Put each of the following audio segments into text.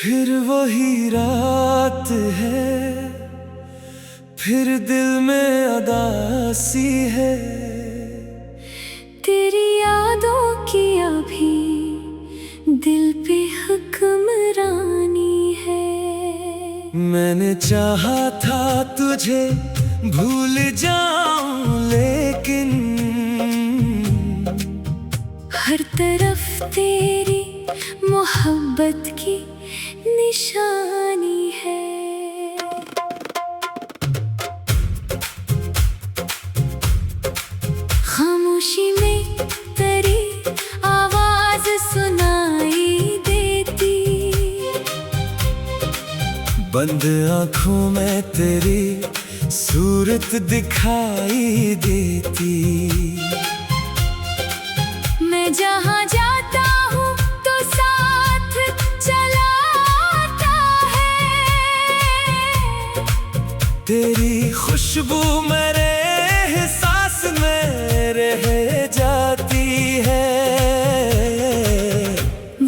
फिर वही रात है, फिर दिल में अदासी है। तेरी यादों की अभी दिल पे हुक्मरानी है। मैंने चाहा था तुझे भूल जाऊं, लेकिन हर तरफ तेरी मोहब्बत की निशानी है। खामोशी में तेरी आवाज सुनाई देती, बंद आंखों में तेरी सूरत दिखाई देती। मैं जहाँ जाता हूँ तो साथ चलाता है। तेरी खुशबू मेरे एहसास में रह जाती है।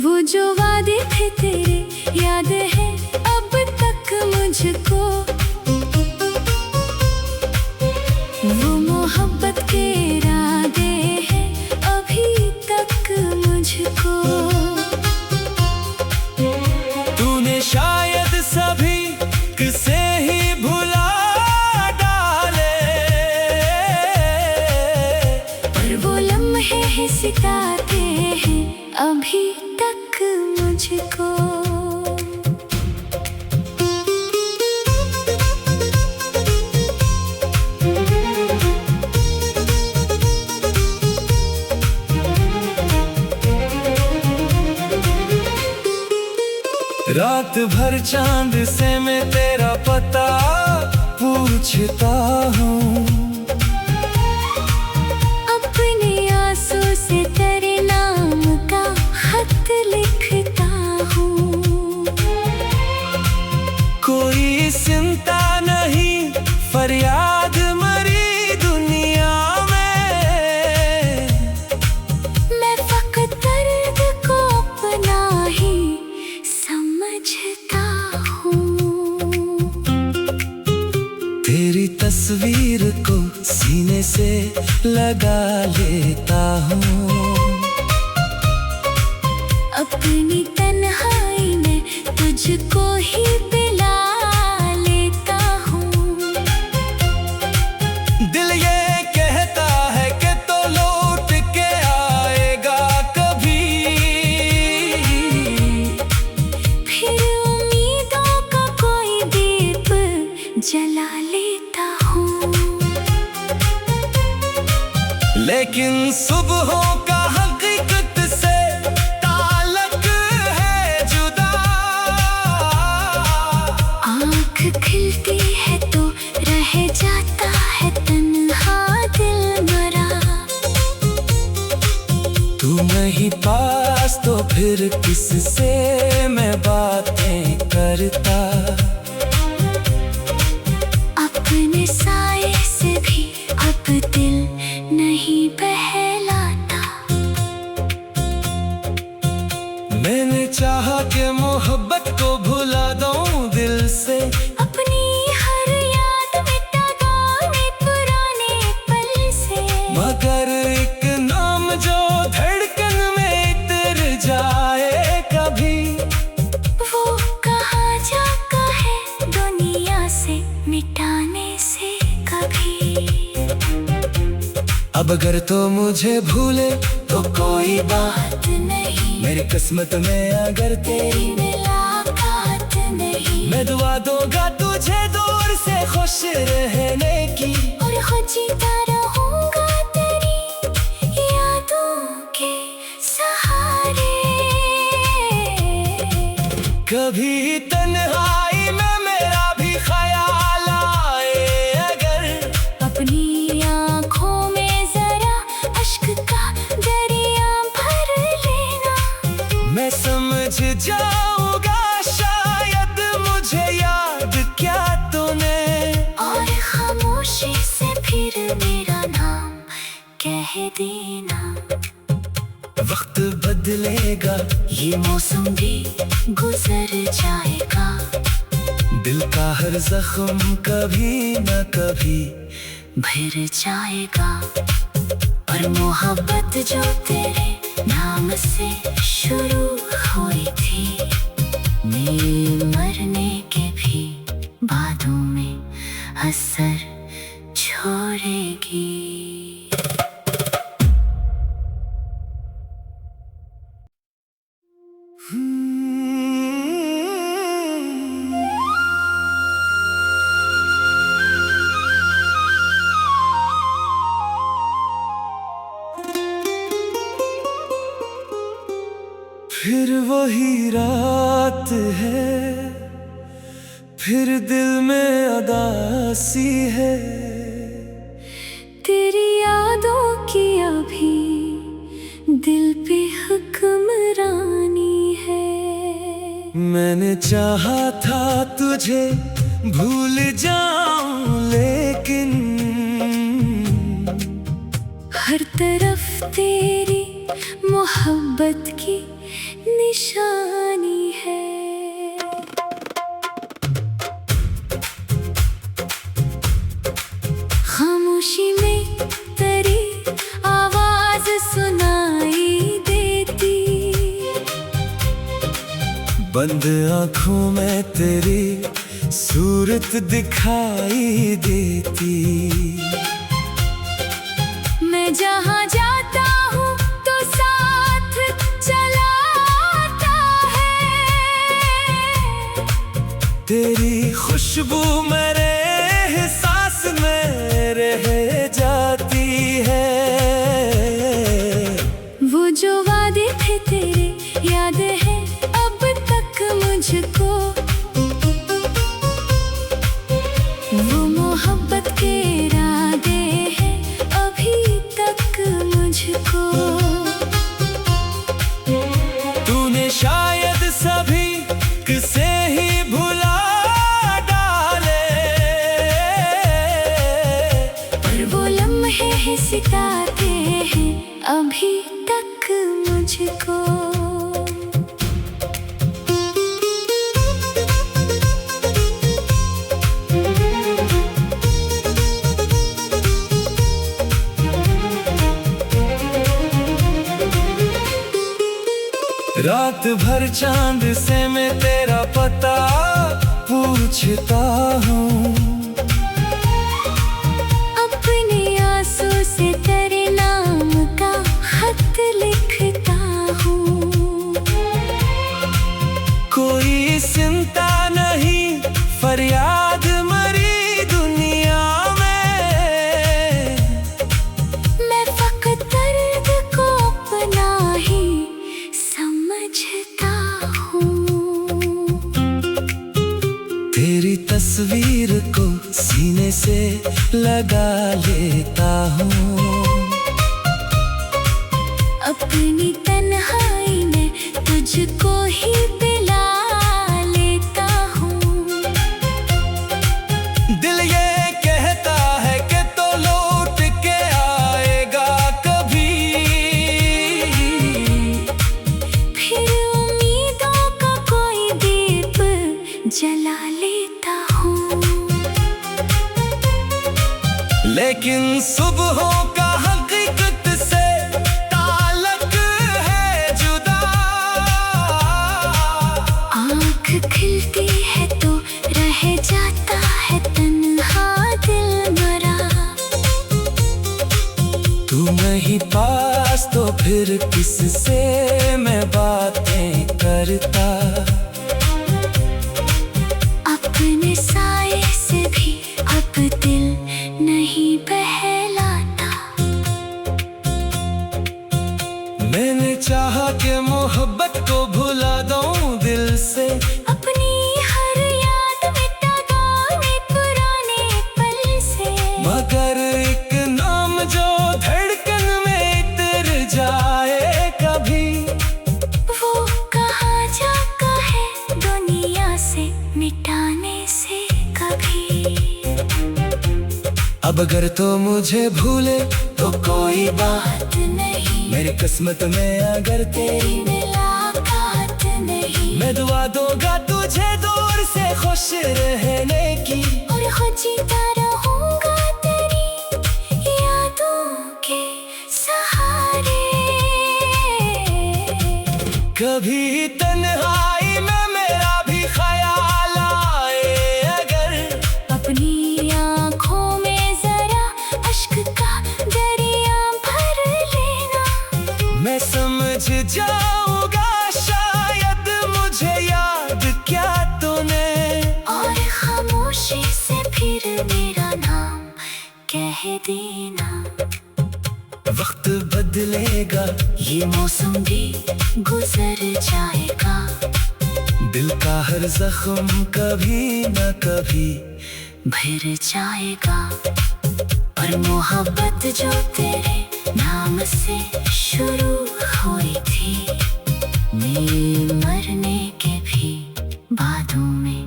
वो जो वादे थे तेरे याद है अब तक मुझको, वो मोहब्बत के इरादे हैं अभी तक मुझको। तूने शायद सभी किसे ही भुला डाले, पर वो लम्हे ही सिताते हैं अभी तक मुझको। रात भर चांद से मैं तेरा पता पूछता हूँ, अपने आंसू से तेरे नाम का खत लिखता हूँ। कोई चिंता नहीं फरियाद मरी दुनिया में, मैं फकत दर्द को अपना ही समझता हूँ। तेरी तस्वीर को सीने से लगा लेता हूँ। अपनी तन्हाई में तुझको ही पिला लेता हूँ। दिल ये कहता है कि तो लौट के आएगा कभी, फिर उम्मीदों का कोई दीप जला लेता हूँ। लेकिन सुबहों का हकीकत से ताल्लुक है जुदा। आँख खिलती है तो रह जाता है तन्हा दिल मरा। तू नहीं पास तो फिर किससे मैं बातें करता। अपने साए से भी अब दिल नहीं बहलाता। मैंने चाहा कि मोहब्बत को भुला दूं दिल से, अपनी हर याद मिटा दूं पुराने पल से। मगर एक नाम जो धड़कन में इतर जाए कभी, वो कहाँ जाता है दुनिया से मिटाने से कभी। अब अगर तो मुझे भूले तो कोई बात नहीं, मेरी किस्मत में अगर तेरी मुलाकात नहीं। मैं दुआ दूंगा तुझे दूर से खुश रहने की, और खुद जीता रहूंगा तेरी यादों के सहारे। कभी तन्हाई में मेरा भी ख्याल आए अगर, अपनी आँखों में जरा अश्क का दरिया भर लेना। मैं समझ जाऊंगा शायद मुझे याद क्या तूने, और खामोशी से फिर मेरा नाम कह देना। वक्त बदलेगा ये मौसम भी गुजर जाएगा। दिल का हर जख्म कभी न कभी भर जाएगा। और मोहब्बत जो तेरे नाम से शुरू हुई थी, मेरे मरने के भी बादों में असर छोड़ेगी। फिर वही रात है, फिर दिल में अदासी है। तेरी यादों की अभी दिल पे हुक्मरानी है। मैंने चाहा था तुझे भूल जाऊं, लेकिन हर तरफ तेरी मोहब्बत की निशानी है। खामोशी में तेरी आवाज सुनाई देती, बंद आंखों में तेरी सूरत दिखाई देती। मैं जहाँ जाता हूँ तो साथ चलाता है। तेरी खुशबू मेरे एहसास में रह जाती है। वो जो वादे थे तेरे याद है अब तक मुझको। वो मोहब्बत के इरादे हैं अभी तक मुझको। तूने शायद सभी किसे ही भुला डाले, पर वो लम्हे हैं सिताते हैं अभी तक मुझको। रात भर चांद से मैं तेरा पता पूछता हूँ। अपने आंसू से तेरे नाम का खत लिखता हूँ। कोई चिंता नहीं फरियाद मरी दुनिया में, मैं फकत दर्द को अपना ही समझता हूँ। तेरी तस्वीर को सीने से लगा लेता हूँ। अपनी तन्हाई में तुझको ही पिला लेता हूँ। दिल ये कहता है कि तो लौट के आएगा कभी, फिर उम्मीदों का कोई दीप जला लेता हूँ। लेकिन सुबहों का हकीकत से ताल्लुक है जुदा। आँख खिलती है तो रह जाता है तन्हा दिल भरा। तू नहीं पास तो फिर किससे मैं बातें करता। अपने साए से भी अब दिल नहीं बहलाता। मैंने चाहा कि मोहब्बत को भुला दूं दिल से, अपनी हर याद मिटा दूं पुराने पल से। मगर एक नाम जो धड़कन में इतर जाए कभी, वो कहाँ जाता है दुनिया से मिटाने से कभी। अब अगर तो मुझे भूले तो कोई बात नहीं, मेरी किस्मत में अगर तेरी मुलाकात नहीं। मैं दुआ दोगा तुझे दूर से खुश रहने की, और खुद जीता रहूंगा तेरी यादों के सहारे। कभी तन्हाई में मेरा भी ख्याल आए अगर, अपनी आँखों में जरा अश्क का दरिया भर लेना। मैं समझ जाऊंगा शायद मुझे याद क्या तूने, और खामोशी से फिर मेरा नाम कह देना। वक्त बदलेगा ये मौसम भी गुजर जाएगा, दिल का हर जख्म कभी न कभी भर जाएगा। और मोहब्बत जो तेरे नाम से शुरू हुई थी, मेरे मरने के भी बादों में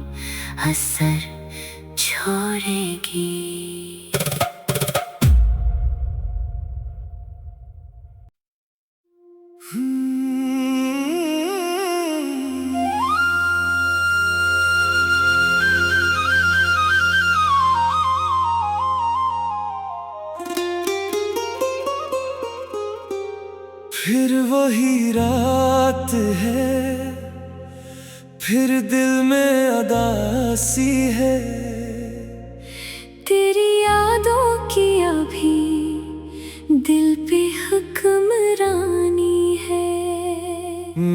असर छोड़ेगी। फिर वही रात है, फिर दिल में अदासी है, तेरी यादों की अभी दिल पे हुक्मरानी है।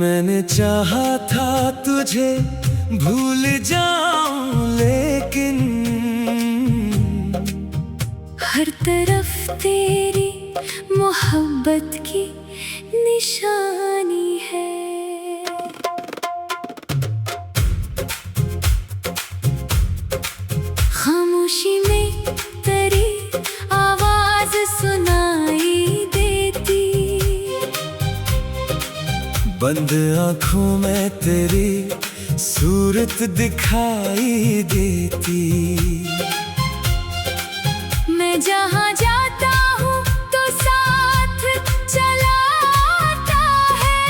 मैंने चाहा था तुझे भूल जाऊं लेकिन हर तरफ तेरी मोहब्बत की निशानी है। खामोशी में तेरी आवाज सुनाई देती, बंद आँखों में तेरी सूरत दिखाई देती। मैं जहाँ जाता हूँ तो साथ चलाता है,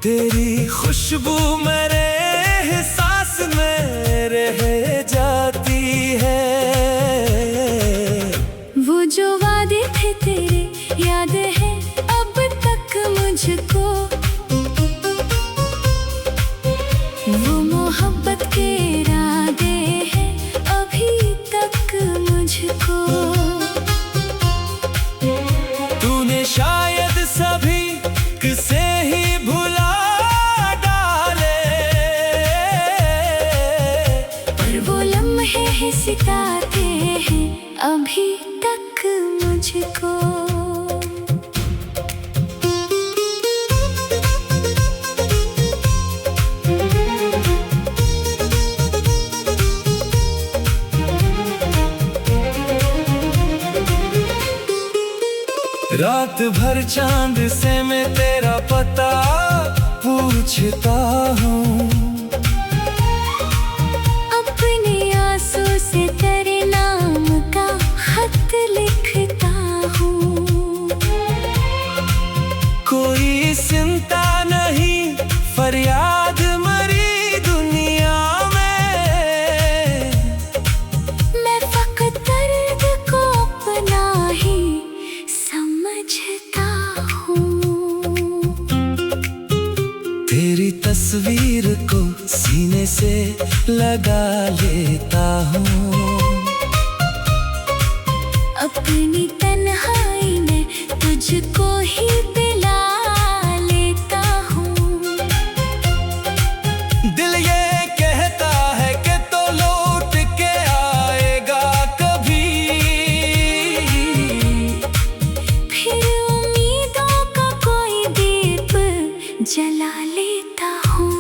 तेरी खुशबू मेरे एहसास में रह जाती है। वो जो वादे थे तेरे याद है अब तक मुझको, वो मोहब्बत के इरादे हैं अभी तक मुझको। तूने शायद सभी किसे ही भुला डाले, पर वो लम्हे ही सिताते हैं अभी तक मुझको। रात भर चांद से मैं तेरा पता पूछता हूँ, अपने आंसू से तेरे नाम का खत लिखता हूँ। कोई चिंता नहीं फरियाद मरी दुनिया में, मैं फकत दर्द को अपना ही समझता हूँ। तेरी तस्वीर को सीने से लगा लेता हूँ, अपनी तन्हाई में तुझको ही पिला लेता हूँ। दिल ये कहता है कि तो लौट के आएगा कभी, फिर उम्मीदों का कोई दीप जला लेता हूँ।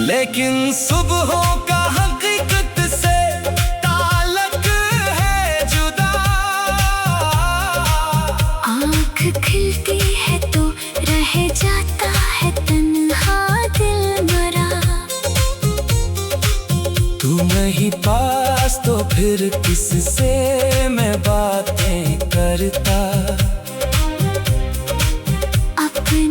लेकिन सुबहों का हकीकत से ताल्लुक है जुदा। आँख खिलती है तो रह जाता है तन्हा दिल भरा। तू नहीं पास तो फिर किससे मैं बातें करता। अपनी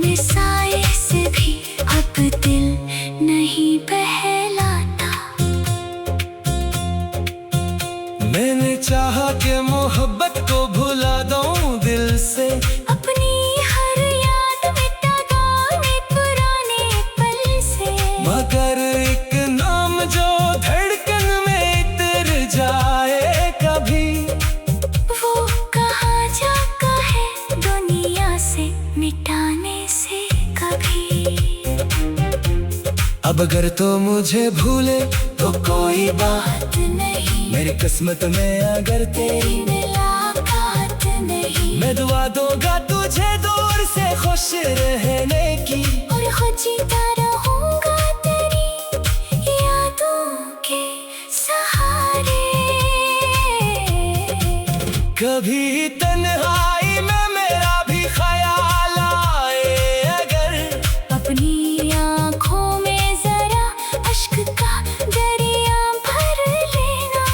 अब अगर तो मुझे भूले तो कोई बात नहीं, मेरी किस्मत में अगर तेरी मुलाकात नहीं। मैं दुआ दूंगा तुझे दूर से खुश रहने की, और खुद जीता रहूंगा तेरी यादों के सहारे। कभी तन्हाई में मेरा भी ख्याल आए अगर, अपनी आँखों में जरा अश्क का दरिया भर लेना।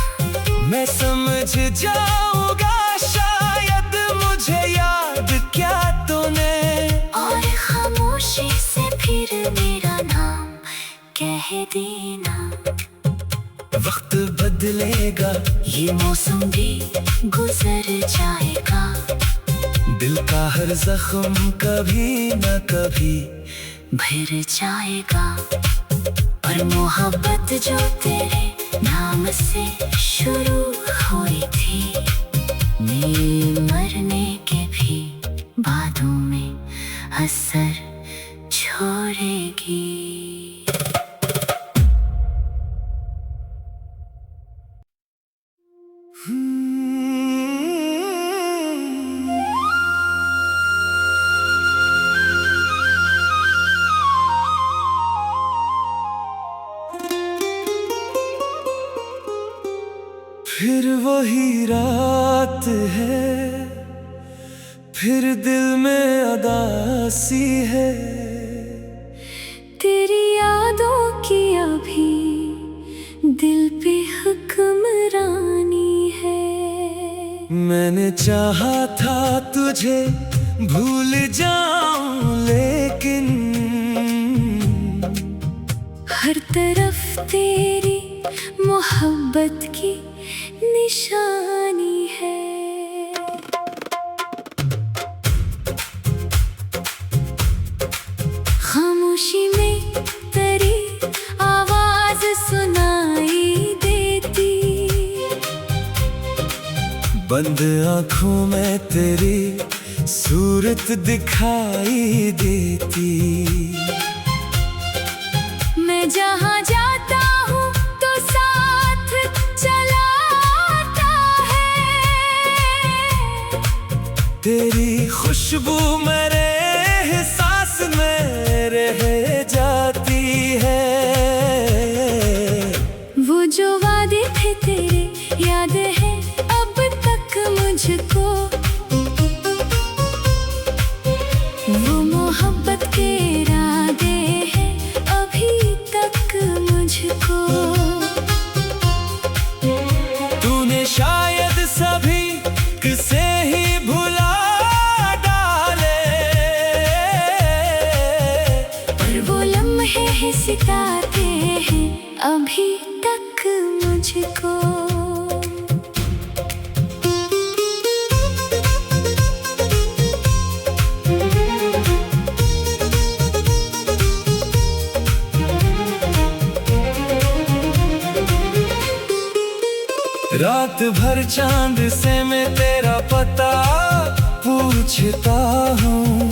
मैं समझ जाऊंगा शायद मुझे याद क्या तूने, और खामोशी से फिर मेरा नाम कह देना। वक्त बदलेगा ये मौसम भी गुजर जाएगा, दिल का हर जख्म कभी न कभी भर जाएगा। और मोहब्बत जो तेरे नाम से शुरू हुई थी, मेरे मरने के भी बादों में असर छोड़ेगी। फिर वही रात है, फिर दिल में अदासी है, तेरी यादों की अभी दिल पे हुक्मरानी है। मैंने चाहा था तुझे भूल जाऊं लेकिन हर तरफ तेरी मोहब्बत की निशानी है। खामोशी में तेरी आवाज सुनाई देती, बंद आंखों में तेरी सूरत दिखाई देती। मैं जहाँ जाता हूँ तो साथ चलाता है, तेरी खुशबू मेरे एहसास में रह जाती है। वो जो वादे थे तेरे याद है अब तक मुझको, वो मोहब्बत के इरादे हैं अभी तक मुझको। तूने शायद सभी किसे ही भुला डाले, पर वो लम्हे हैं सितारे हैं अभी तक मुझको। रात भर चांद से मैं तेरा पता पूछता हूँ,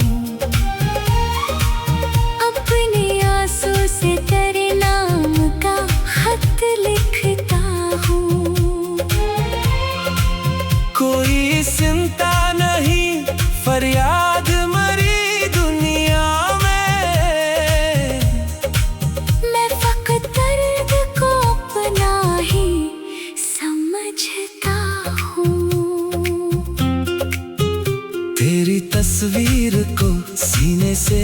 अपने आंसू से तेरे नाम का खत लिखता हूँ। कोई चिंता नहीं फरियाद मरी दुनिया में, मैं फकत दर्द को अपना ही समझता हूँ। तेरी तस्वीर को सीने से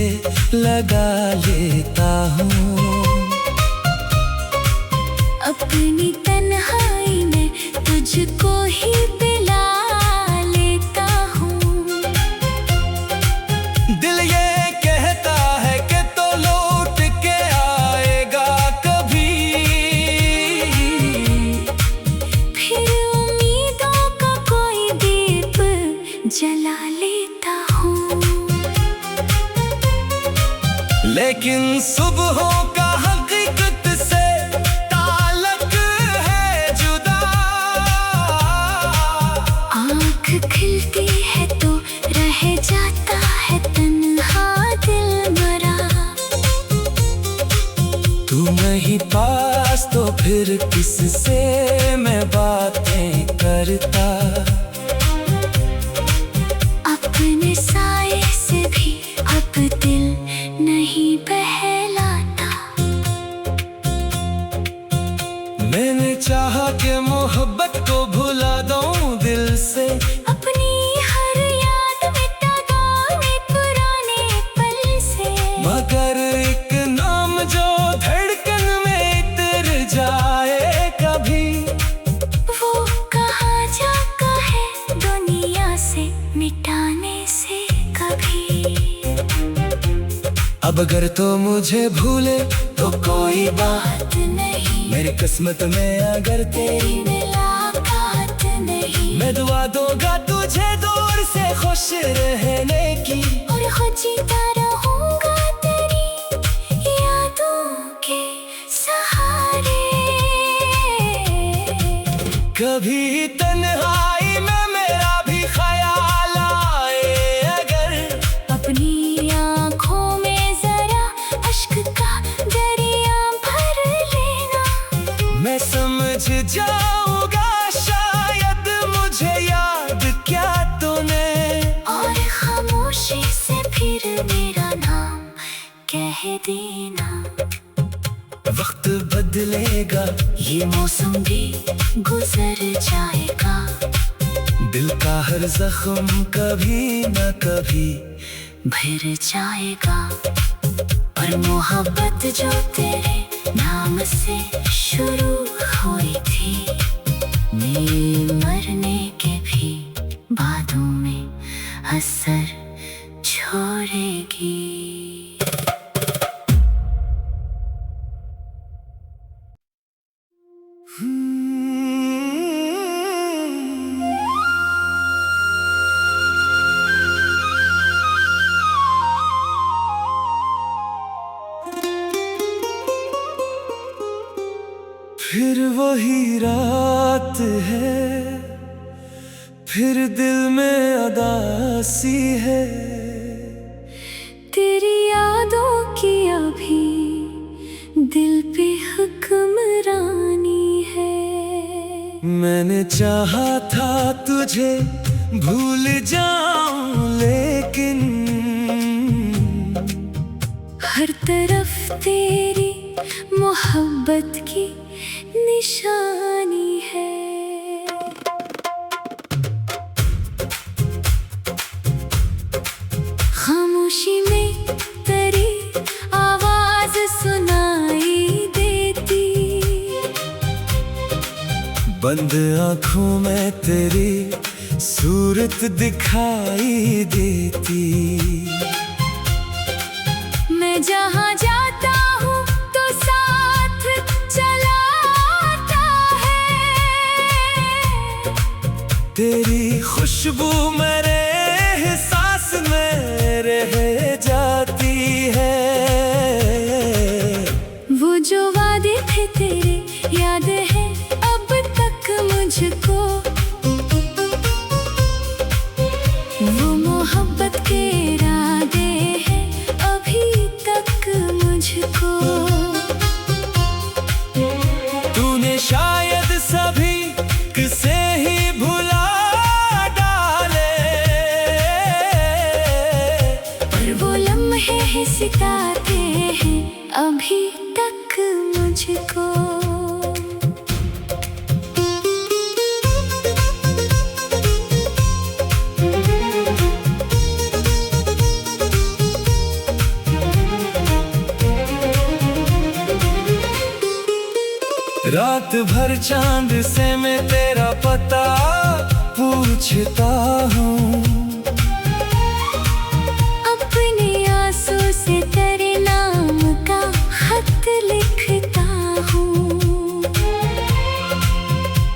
लगा लेता हूँ, अपनी तन्हाई में तुझको ही पिला लेता हूँ। दिल ये कहता है कि तो लौट के आएगा कभी, फिर उम्मीदों का कोई दीप जला लेता हूँ। लेकिन सुबहों का हकीकत से ताल्लुक है जुदा। आँख खिलती है तो रह जाता है तन्हा दिल भरा। नहीं पास तो फिर किससे मैं बातें करता। अपने साए से भी अब दिल नहीं बहलाता। मैंने चाहा कि मोहब्बत को भुला दूं दिल से, अपनी हर याद मिटा दूं पुराने पल से। मगर एक नाम जो धड़कन में इतर जाए कभी, वो कहाँ जाता है दुनिया से मिटाने से कभी। अब अगर तो मुझे भूले तो कोई बात नहीं, मेरी किस्मत में अगर तेरी मुलाकात नहीं। मैं दुआ दूंगा तुझे दूर से खुश रहने की, और खुद जीता रहूंगा तेरी यादों के सहारे। कभी तन्हाई में मेरा भी ख्याल आए अगर, अपनी आँखों में जरा अश्क का दरिया भर लेना। मैं समझ जाऊंगा शायद मुझे याद क्या तूने। और खामोशी से फिर मेरा नाम कह देना। वक्त बदलेगा ये मौसम भी गुजर जाएगा। दिल का हर जख्म कभी न कभी भर जाएगा। और मोहब्बत जो तेरे नाम से शुरू हुई थी, मेरे मरने के भी बादों में असर छोड़ेगी। फिर वही रात है, फिर दिल में अदासी है। तेरी यादों की अभी दिल पे हुक्मरानी है। मैंने चाहा था तुझे भूल जाऊं लेकिन हर तरफ तेरी मोहब्बत की निशानी है। खामोशी में तेरी आवाज सुनाई देती। बंद आंखों में तेरी सूरत दिखाई देती। मैं जहाँ जाता हूँ तो साथ चलाता है। तेरी खुशबू मेरे एहसास में रह जाती है। वो जो वादे थे तेरे याद है अब तक मुझको। वो मोहब्बत के इरादे हैं अभी तक मुझको। तूने शायद सभी किसे ही भुला डाले, पर वो लम्हे हैं सिताते हैं अभी तक मुझको। रात भर चांद से मैं तेरा पता पूछता हूँ। अपने आंसू से तेरे नाम का खत लिखता हूँ।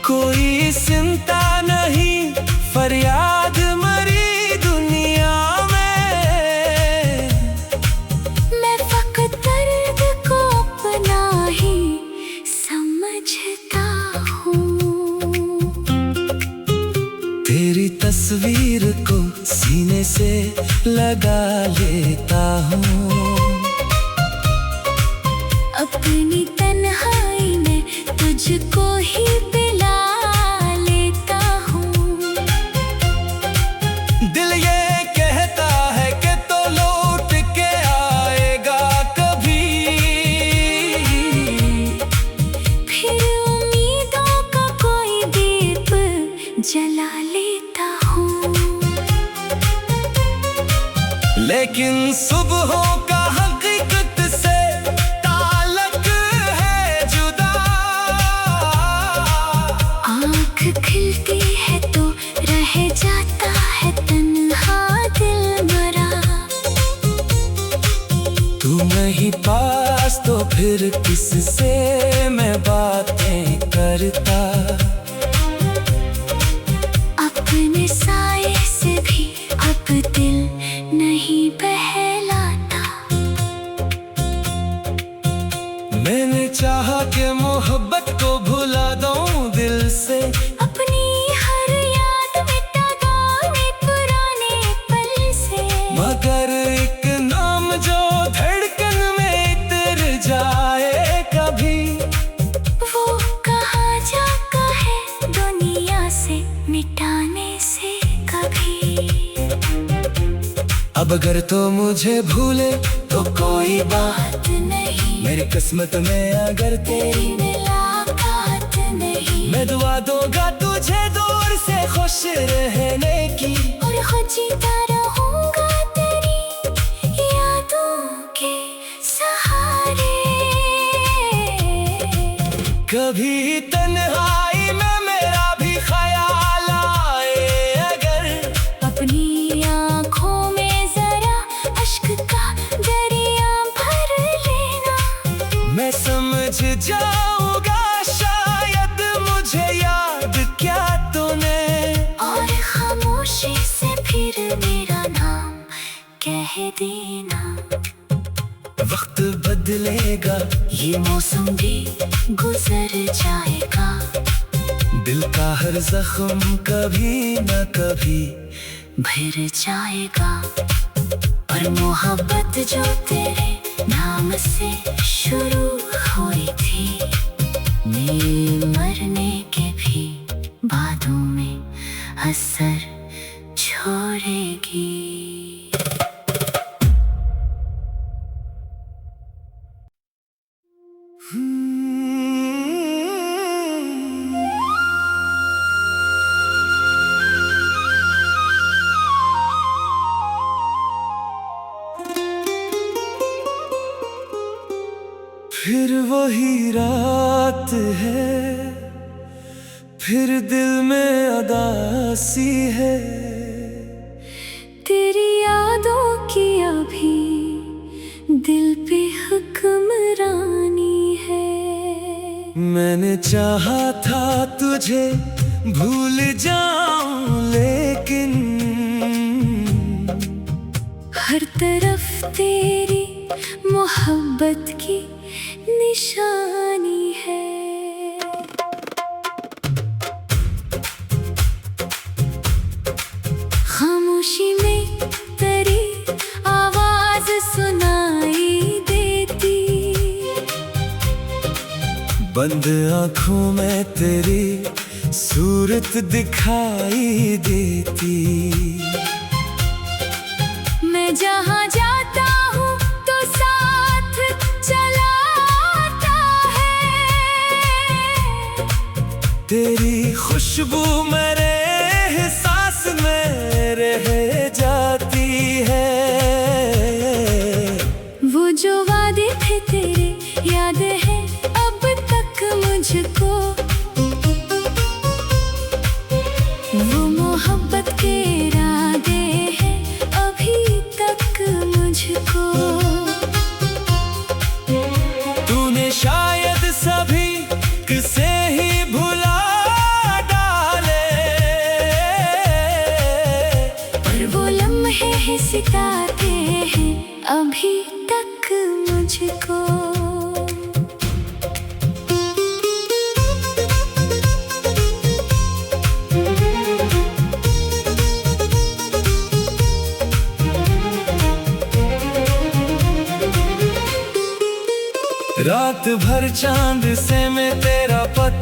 कोई चिंता नहीं फरियाद मरी दुनिया में। मैं फकत दर्द को अपना ही समझता हूँ। तेरी तस्वीर को सीने से लगा लेता हूँ। अपनी तन तू नहीं पास तो फिर किससे मैं बातें करता। अपने साए से भी अब दिल नहीं बहलाता। मैंने चाहा कि मोहब्बत को भुला दूं दिल से, अपनी हर याद मिटा दूं पुराने पल से। मगर एक नाम जो धड़कन में इतर जाए कभी, वो कहाँ जाता है दुनिया से मिटाने से कभी। अब अगर तो मुझे भूले तो कोई बात नहीं, मेरी किस्मत में अगर तेरी मुलाकात नहीं। मैं दुआ दूंगा तुझे दूर से खुश रहने की, और खुद जीता रहूंगा तेरी यादों के सहारे। कभी तन्हाई में मेरा भी ख्याल आए अगर, अपनी आँखों में जरा अश्क का दरिया भर लेना। मैं समझ जाऊंगा शायद मुझे याद क्या तूने। और खामोशी से फिर मेरा नाम कह देना। वक्त बदलेगा ये मौसम भी गुजर जाएगा। दिल का हर जख्म कभी न कभी भर जाएगा। और मोहब्बत जो तेरे नाम से शुरू हुई थी, मेरे मरने के भी बादों में असर छोड़ेगी। फिर वही रात है, फिर दिल में अदासी है। तेरी यादों की अभी दिल पे हुक्मरानी है। मैंने चाहा था तुझे भूल जाऊं लेकिन हर तरफ तेरी मोहब्बत की निशानी है। खामोशी में तेरी आवाज सुनाई देती। बंद आँखों में तेरी सूरत दिखाई देती। मैं जहाँ जाता हूँ तो साथ चलाता है। तेरी खुशबू मेरे एहसास में रह जाती है। वो जो वादे थे तेरे याद है अब तक मुझको। वो मोहब्बत के इरादे हैं अभी तक मुझको। तूने शायद सभी किसे ही भुला डाले, पर वो लम्हे हैं सितारे हैं अभी तक मुझको। रात भर चांद से मैं तेरा पता